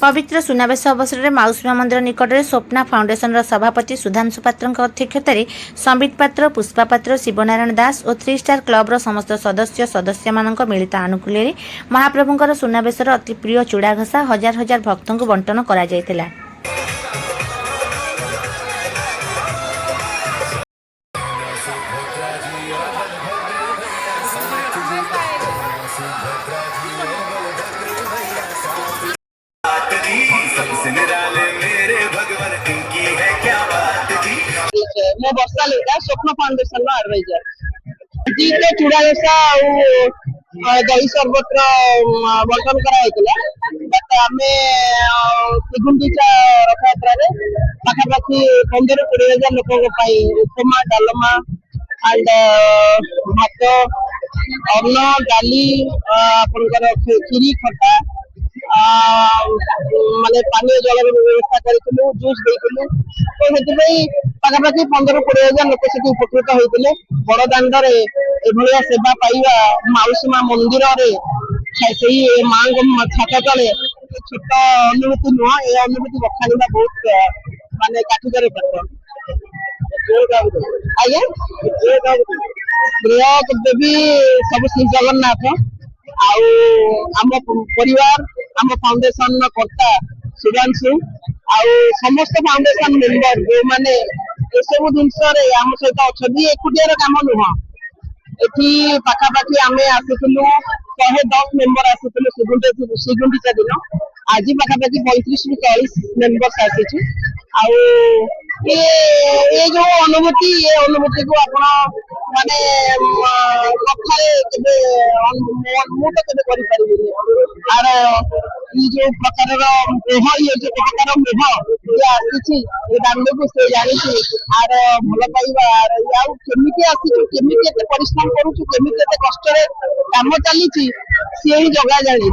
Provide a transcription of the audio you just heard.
पवित्र सुनावेश अवसर में माउसीमा मंदिर निकट में स्वप्ना फाउंडेशन सभापति सुधांशु पात्र अध्यक्षतार संबित पात्र, पुष्पा पात्र, शिवनारायण दास और 3 स्टार क्लब समस्त सदस्य मान मिलित आनुकूल्य महाप्रभुंकर सुनावेशर अति प्रिय चूड़ा घसा हजार हजार भक्तों को बंटन करा जायतिला। मैं वर्षा लेगा स्वप्न फाउंडेशन एडवाइजर जी तो चूड़ा घसा दही शरबत बंटन कराइला बट आम श्रीगुंडीचा रथयात्रा पाखापाखि 15-20 लोक उपमा डालमा एंड भात अन्न डाली आपनकर खीरी खटा माने पानी जल व्यवस्था करूँ जूस देलु तो पाखापाखि 15-20 लोक से उपकृत होते बड़ दाण्ड एभलिया सेवा पाइबा माउसीमा मंदिर माँ छात तले छोट अनुभूति नुह ये अनुभूति बखाणा बहुत माने काठिकर आज्ञा गृह देवी सब श्री जगन्नाथ आम परिवार आम फाउंडेशन कर्ता सुधांशु समस्त फाउंडेशन मेंबर जो माने सब जिनस आम सहित अच्छा एकुटियार काम नुह ये पाखापाखि आम आसलु 110 मेंबर आसलु श्रीगुंडीचा दिन आज पाखापाखि 35-40 मेंबर्स आसी ये जो अनुभूति ये अनुभूति को आप माने कथारे मु तो केबे करि परिबिनी आर ये जो प्रकार मेह ये जो प्रकार मेह ये आसी ये दाण्ड को से जानी आर भल पाइबा आर याउ केमिति आसी केमिति एते परिश्रम करू केमिति एते कष्ट रे काम चली सी ही जगह जानी